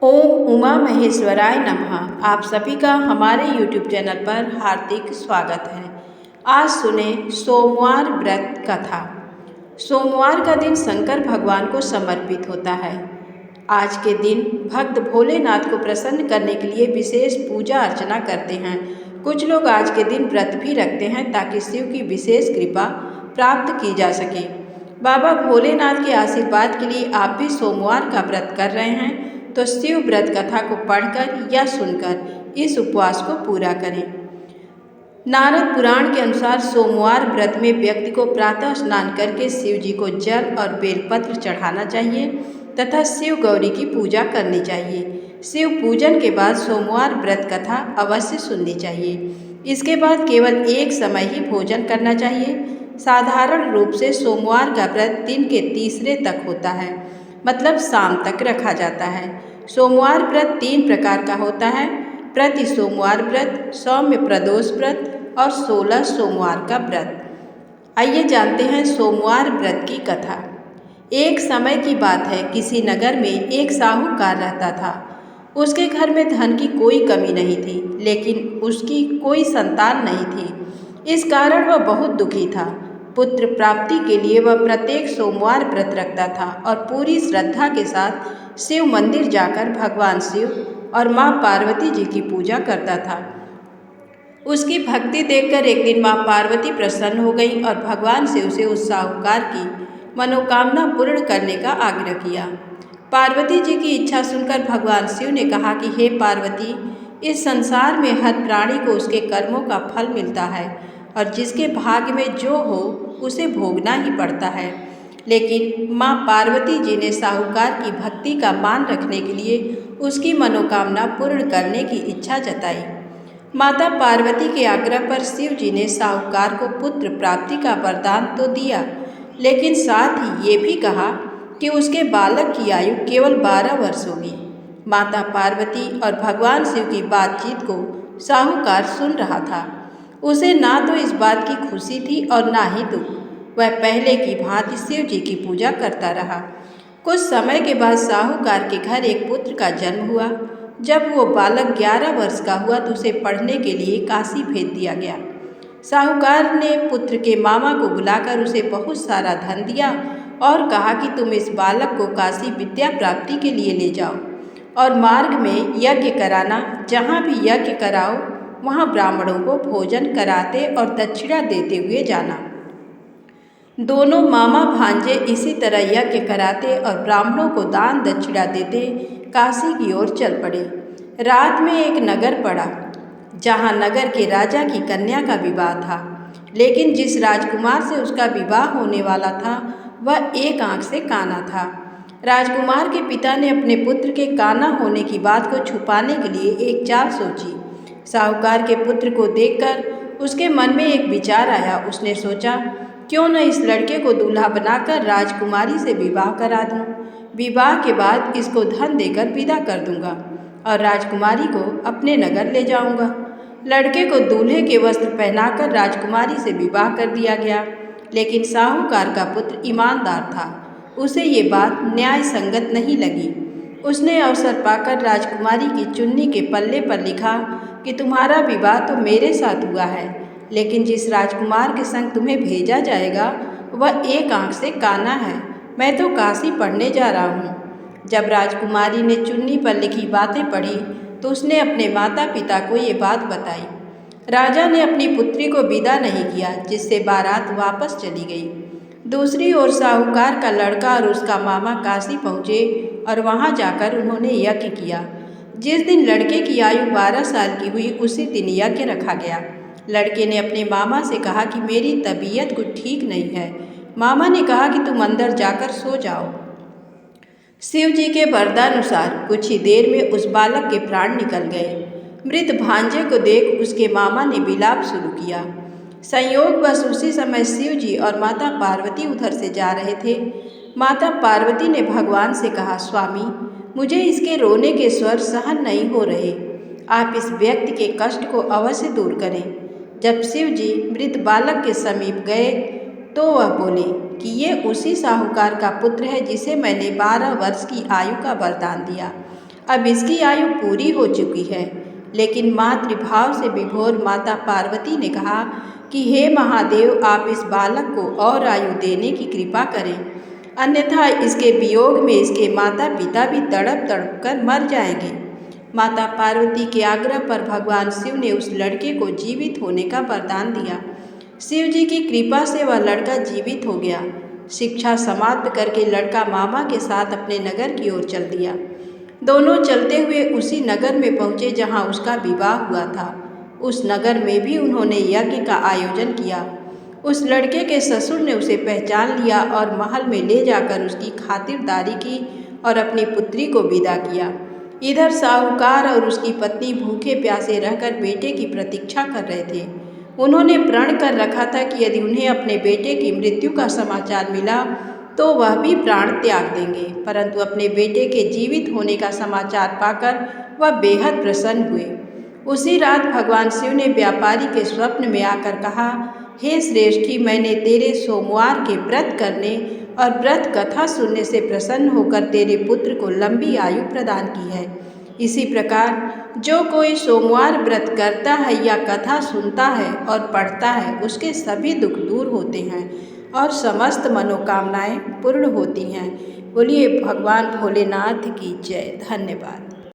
ओम उमा महेश्वराय नमः। आप सभी का हमारे YouTube चैनल पर हार्दिक स्वागत है। आज सुने सोमवार व्रत कथा। सोमवार का दिन शंकर भगवान को समर्पित होता है। आज के दिन भक्त भोलेनाथ को प्रसन्न करने के लिए विशेष पूजा अर्चना करते हैं। कुछ लोग आज के दिन व्रत भी रखते हैं ताकि शिव की विशेष कृपा प्राप्त की जा सके। बाबा भोलेनाथ के आशीर्वाद के लिए आप भी सोमवार का व्रत कर रहे हैं तो शिव व्रत कथा को पढ़कर या सुनकर इस उपवास को पूरा करें। नारद पुराण के अनुसार सोमवार व्रत में व्यक्ति को प्रातः स्नान करके शिव जी को जल और बेलपत्र चढ़ाना चाहिए तथा शिव गौरी की पूजा करनी चाहिए। शिव पूजन के बाद सोमवार व्रत कथा अवश्य सुननी चाहिए। इसके बाद केवल एक समय ही भोजन करना चाहिए। साधारण रूप से सोमवार का व्रत दिन के तीसरे तक होता है, मतलब शाम तक रखा जाता है। सोमवार व्रत 3 प्रकार का होता है: प्रति सोमवार व्रत, सौम्य प्रदोष व्रत और 16 सोमवार का व्रत। आइए जानते हैं सोमवार व्रत की कथा। एक समय की बात है, किसी नगर में एक साहूकार रहता था। उसके घर में धन की कोई कमी नहीं थी, लेकिन उसकी कोई संतान नहीं थी। इस कारण वह बहुत दुखी था। पुत्र प्राप्ति के लिए वह प्रत्येक सोमवार व्रत रखता था और पूरी श्रद्धा के साथ शिव मंदिर जाकर भगवान शिव और माँ पार्वती जी की पूजा करता था। उसकी भक्ति देखकर एक दिन माँ पार्वती प्रसन्न हो गई और भगवान शिव से उस साहूकार की मनोकामना पूर्ण करने का आग्रह किया। पार्वती जी की इच्छा सुनकर भगवान शिव ने कहा कि हे पार्वती, इस संसार में हर प्राणी को उसके कर्मों का फल मिलता है और जिसके भाग्य में जो हो उसे भोगना ही पड़ता है। लेकिन माँ पार्वती जी ने साहूकार की भक्ति का मान रखने के लिए उसकी मनोकामना पूर्ण करने की इच्छा जताई। माता पार्वती के आग्रह पर शिव जी ने साहूकार को पुत्र प्राप्ति का वरदान तो दिया, लेकिन साथ ही ये भी कहा कि उसके बालक की आयु केवल 12 वर्ष होगी। माता पार्वती और भगवान शिव की बातचीत को साहूकार सुन रहा था। उसे ना तो इस बात की खुशी थी और ना ही दुख। वह पहले की भांति शिव जी की पूजा करता रहा। कुछ समय के बाद साहूकार के घर एक पुत्र का जन्म हुआ। जब वो बालक 11 वर्ष का हुआ तो उसे पढ़ने के लिए काशी भेज दिया गया। साहूकार ने पुत्र के मामा को बुलाकर उसे बहुत सारा धन दिया और कहा कि तुम इस बालक को काशी विद्या प्राप्ति के लिए ले जाओ और मार्ग में यज्ञ कराना। जहाँ भी यज्ञ कराओ वहाँ ब्राह्मणों को भोजन कराते और दक्षिणा देते हुए जाना। दोनों मामा भांजे इसी तरह यज्ञ कराते और ब्राह्मणों को दान दक्षिणा देते काशी की ओर चल पड़े। रात में एक नगर पड़ा जहाँ नगर के राजा की कन्या का विवाह था, लेकिन जिस राजकुमार से उसका विवाह होने वाला था वह एक आंख से काना था। राजकुमार के पिता ने अपने पुत्र के काना होने की बात को छुपाने के लिए एक चाल सोची। साहूकार के पुत्र को देखकर उसके मन में एक विचार आया। उसने सोचा, क्यों न इस लड़के को दूल्हा बनाकर राजकुमारी से विवाह करा दूं। विवाह के बाद इसको धन देकर विदा कर दूंगा और राजकुमारी को अपने नगर ले जाऊंगा। लड़के को दूल्हे के वस्त्र पहनाकर राजकुमारी से विवाह कर दिया गया, लेकिन साहूकार का पुत्र ईमानदार था। उसे ये बात न्याय संगत नहीं लगी। उसने अवसर पाकर राजकुमारी की चुन्नी के पल्ले पर लिखा कि तुम्हारा विवाह तो मेरे साथ हुआ है, लेकिन जिस राजकुमार के संग तुम्हें भेजा जाएगा वह एक आंख से काना है। मैं तो काशी पढ़ने जा रहा हूँ। जब राजकुमारी ने चुन्नी पर लिखी बातें पढ़ी तो उसने अपने माता पिता को ये बात बताई। राजा ने अपनी पुत्री को विदा नहीं किया, जिससे बारात वापस चली गई। दूसरी ओर साहूकार का लड़का और उसका मामा काशी पहुँचे और वहाँ जाकर उन्होंने यज्ञ किया। जिस दिन लड़के की आयु 12 साल की हुई उसी दिन यज्ञ रखा गया। लड़के ने अपने मामा से कहा कि मेरी तबीयत कुछ ठीक नहीं है। मामा ने कहा कि तुम अंदर जाकर सो जाओ। शिव जी के वरदानुसार कुछ ही देर में उस बालक के प्राण निकल गए। मृत भांजे को देख उसके मामा ने विलाप शुरू किया। संयोगवश उसी समय शिव जी और माता पार्वती उधर से जा रहे थे। माता पार्वती ने भगवान से कहा, स्वामी, मुझे इसके रोने के स्वर सहन नहीं हो रहे। आप इस व्यक्ति के कष्ट को अवश्य दूर करें। जब शिव जी मृत बालक के समीप गए तो वह बोले कि ये उसी साहूकार का पुत्र है जिसे मैंने 12 वर्ष की आयु का वरदान दिया। अब इसकी आयु पूरी हो चुकी है। लेकिन मातृभाव से विभोर माता पार्वती ने कहा कि हे महादेव, आप इस बालक को और आयु देने की कृपा करें, अन्यथा इसके वियोग में इसके माता पिता भी तड़प तड़प कर मर जाएंगे। माता पार्वती के आग्रह पर भगवान शिव ने उस लड़के को जीवित होने का वरदान दिया। शिव जी की कृपा से वह लड़का जीवित हो गया। शिक्षा समाप्त करके लड़का मामा के साथ अपने नगर की ओर चल दिया। दोनों चलते हुए उसी नगर में पहुँचे जहाँ उसका विवाह हुआ था। उस नगर में भी उन्होंने यज्ञ का आयोजन किया। उस लड़के के ससुर ने उसे पहचान लिया और महल में ले जाकर उसकी खातिरदारी की और अपनी पुत्री को विदा किया। इधर साहूकार और उसकी पत्नी भूखे प्यासे रहकर बेटे की प्रतीक्षा कर रहे थे। उन्होंने प्रण कर रखा था कि यदि उन्हें अपने बेटे की मृत्यु का समाचार मिला तो वह भी प्राण त्याग देंगे, परंतु अपने बेटे के जीवित होने का समाचार पाकर वह बेहद प्रसन्न हुए। उसी रात भगवान शिव ने व्यापारी के स्वप्न में आकर कहा, हे श्रेष्ठी, मैंने तेरे सोमवार के व्रत करने और व्रत कथा सुनने से प्रसन्न होकर तेरे पुत्र को लंबी आयु प्रदान की है। इसी प्रकार जो कोई सोमवार व्रत करता है या कथा सुनता है और पढ़ता है, उसके सभी दुख दूर होते हैं और समस्त मनोकामनाएं पूर्ण होती हैं। बोलिए भगवान भोलेनाथ की जय। धन्यवाद।